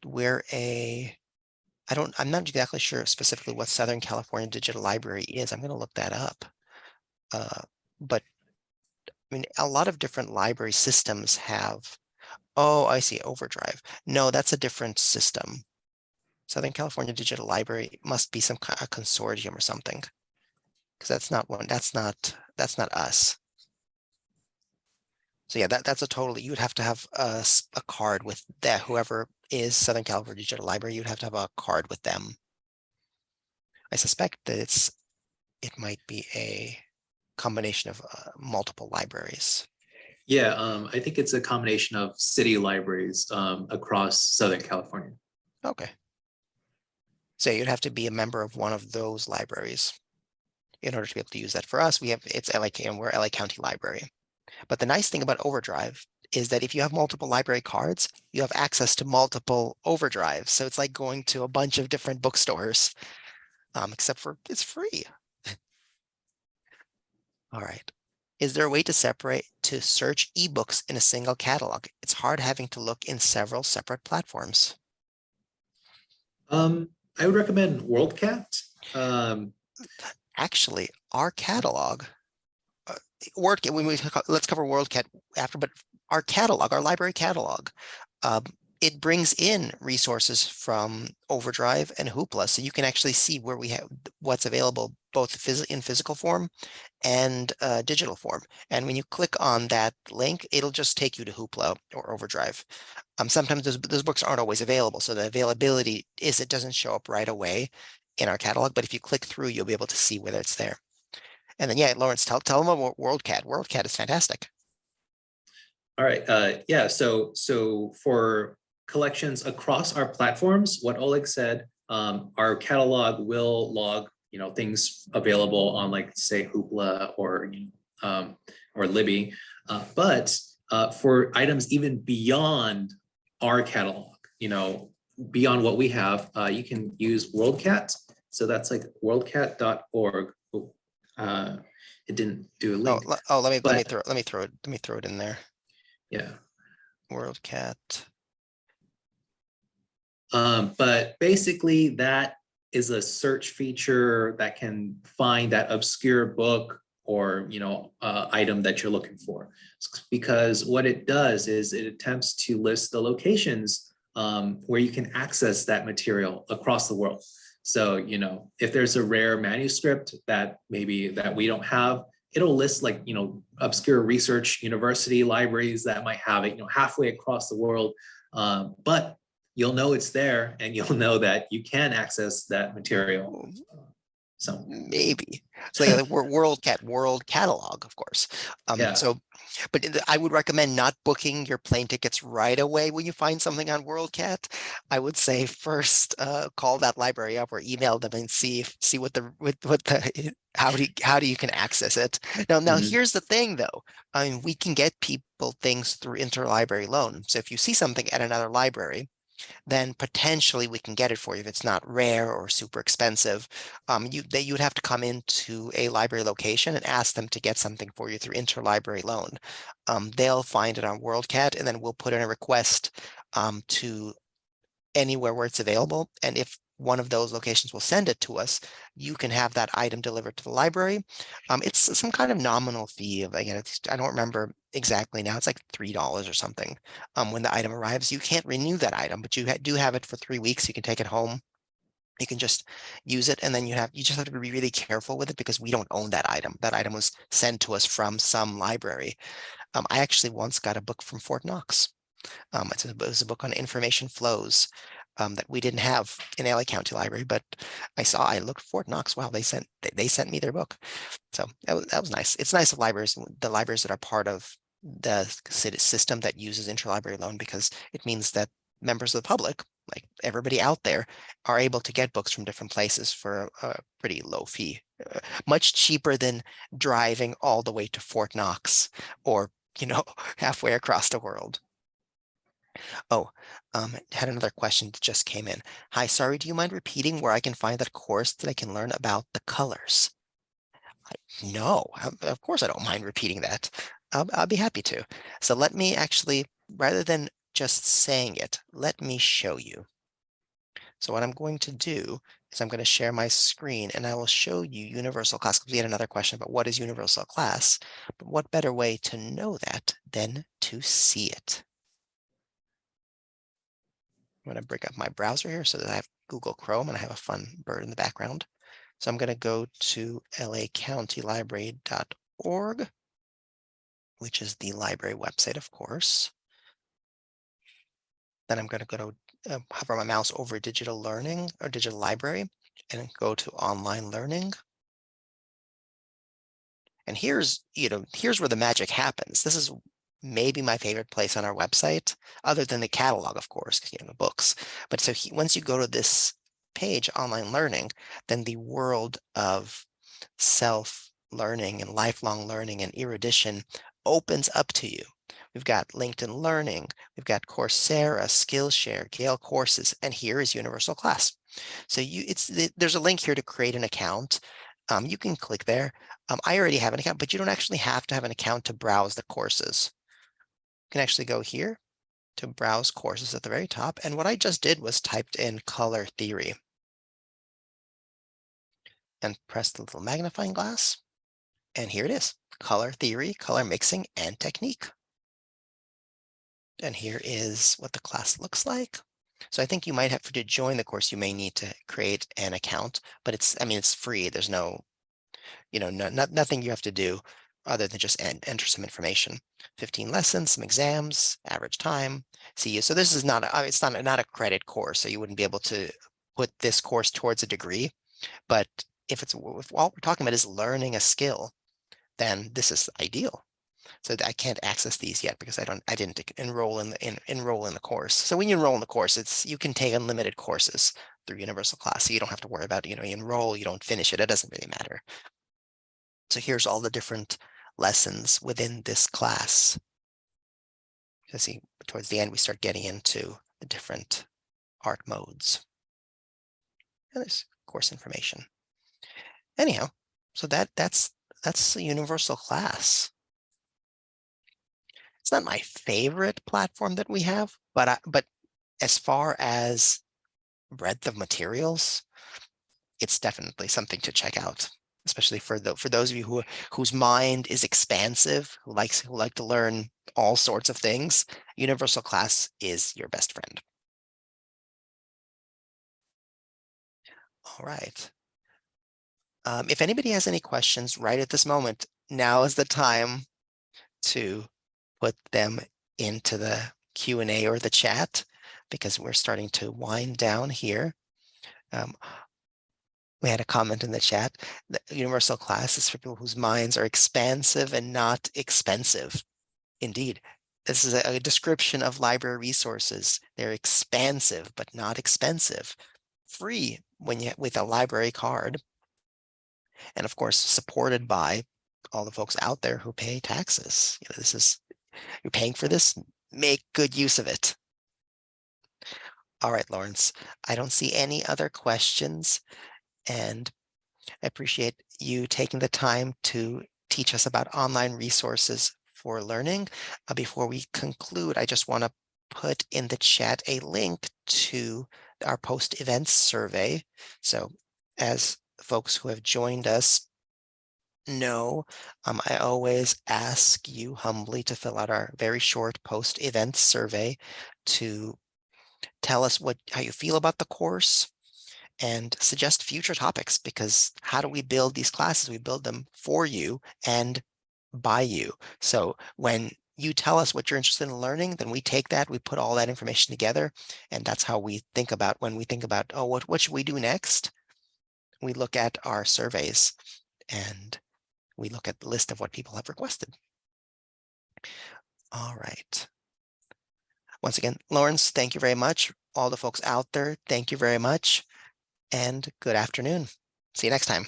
I'm not exactly sure specifically what Southern California Digital Library is. I'm going to look that up. But I mean, a lot of different library systems have, oh, I see, Overdrive. No, that's a different system. Southern California Digital Library must be some kind of consortium or something, because that's not us. So yeah, that's a totally, you would have to have a card with that. Whoever is Southern California Digital Library, you'd have to have a card with them. I suspect that it might be a combination of multiple libraries. Yeah, I think it's a combination of city libraries across Southern California. Okay. So you'd have to be a member of one of those libraries in order to be able to use that. For us, it's LA, and we're LA County Library. But the nice thing about Overdrive is that if you have multiple library cards, you have access to multiple Overdrives. So it's like going to a bunch of different bookstores, except for it's free. All right. Is there a way to search ebooks in a single catalog? It's hard having to look in several separate platforms. I would recommend WorldCat. Actually, our catalog, let's cover WorldCat after, but our library catalog, it brings in resources from Overdrive and Hoopla, so you can actually see where we have what's available both in physical form and digital form. And when you click on that link, it'll just take you to Hoopla or Overdrive. Sometimes those books aren't always available, so the availability is it doesn't show up right away in our catalog, but if you click through, you'll be able to see whether it's there. And then, yeah, Lawrence, tell them about WorldCat. WorldCat is fantastic. All right. Yeah. So for collections across our platforms, what Oleg said, our catalog will log, things available on, like, say, Hoopla or Libby. But for items even beyond our catalog, beyond what we have, you can use WorldCat. So that's like worldcat.org. It didn't do a link. Let me throw it in there. Yeah. WorldCat. But basically, that is a search feature that can find that obscure book or item that you're looking for. Because what it does is it attempts to list the locations where you can access that material across the world. So if there's a rare manuscript that we don't have, it'll list like, obscure research university libraries that might have it, halfway across the world. But you'll know it's there, and you'll know that you can access that material. So Maybe. So like the world catalog, of course. yeah. But I would recommend not booking your plane tickets right away when you find something on WorldCat. I would say first call that library up or email them and see what the how do you can access it. Now Mhm. here's the thing though. I mean, we can get people things through interlibrary loan. So if you see something at another library, then potentially we can get it for you if it's not rare or super expensive. You would have to come into a library location and ask them to get something for you through interlibrary loan. They'll find it on WorldCat, and then we'll put in a request to anywhere where it's available. And if one of those locations will send it to us, you can have that item delivered to the library. It's some kind of nominal fee of, again, I don't remember exactly now. It's like $3 or something. When the item arrives, you can't renew that item, but you do have it for 3 weeks. You can take it home. You can just use it, and then you just have to be really careful with it because we don't own that item. That item was sent to us from some library. I actually once got a book from Fort Knox. It was a book on information flows that we didn't have in LA County Library, but I looked Fort Knox. Wow, they sent me their book. So that was nice. It's nice of the libraries that are part of the city system that uses interlibrary loan, because it means that members of the public, like everybody out there, are able to get books from different places for a pretty low fee, much cheaper than driving all the way to Fort Knox or, halfway across the world. Oh, had another question that just came in. Hi, sorry, do you mind repeating where I can find that course that I can learn about the colors? No, of course I don't mind repeating that. I'll be happy to. So let me actually, rather than just saying it, let me show you. So what I'm going to do is I'm going to share my screen and I will show you universal class, because we had another question about what is universal class, but what better way to know that than to see it? I'm going to bring up my browser here so that I have Google Chrome and I have a fun bird in the background. So I'm going to go to lacountylibrary.org, which is the library website, of course. Then I'm going to go to hover my mouse over digital learning or digital library and go to online learning. And here's where the magic happens. This is maybe my favorite place on our website, other than the catalog, of course, because the books. But so once you go to this page, online learning, then the world of self-learning and lifelong learning and erudition opens up to you. We've got LinkedIn Learning, we've got Coursera, Skillshare, Gale Courses, and here is Universal Class. So there's a link here to create an account. You can click there. I already have an account, but you don't actually have to have an account to browse the courses. You can actually go here to browse courses at the very top. And what I just did was typed in color theory and press the little magnifying glass. And here it is, color theory, color mixing, and technique. And here is what the class looks like. So I think you might have to join the course. You may need to create an account, but it's free. There's no, nothing you have to do other than just enter some information. 15 lessons, some exams, average time. See, so this is it's not a credit course, so you wouldn't be able to put this course towards a degree. But if all we're talking about is learning a skill, then this is ideal. So I can't access these yet because I didn't enroll in the course. So when you enroll in the course, you can take unlimited courses through Universal Class. So you don't have to worry about, you enroll, you don't finish it. It doesn't really matter. So here's all the different lessons within this class. You see, towards the end, we start getting into the different art modes. And there's course information. Anyhow, so that's a Universal Class. It's not my favorite platform that we have, but as far as breadth of materials, it's definitely something to check out, especially for those of you whose mind is expansive, who like to learn all sorts of things. Universal Class is your best friend. All right. If anybody has any questions right at this moment, now is the time to put them into the Q&A or the chat because we're starting to wind down here. We had a comment in the chat that universal class is for people whose minds are expansive and not expensive. Indeed, this is a description of library resources. They're expansive, but not expensive. Free when you with a library card. And of course, supported by all the folks out there who pay taxes. You're paying for this, make good use of it. All right, Lawrence, I don't see any other questions, and I appreciate you taking the time to teach us about online resources for learning. Before we conclude, I just want to put in the chat a link to our post-events survey. So as folks who have joined us know, I always ask you humbly to fill out our very short post-events survey to tell us how you feel about the course, and suggest future topics, because how do we build these classes? We build them for you and by you. So when you tell us what you're interested in learning, then we take that, we put all that information together, and that's how we think about when we think about, oh, what should we do next? We look at our surveys and we look at the list of what people have requested. All right. Once again, Lawrence, thank you very much. All the folks out there, thank you very much, and good afternoon. See you next time.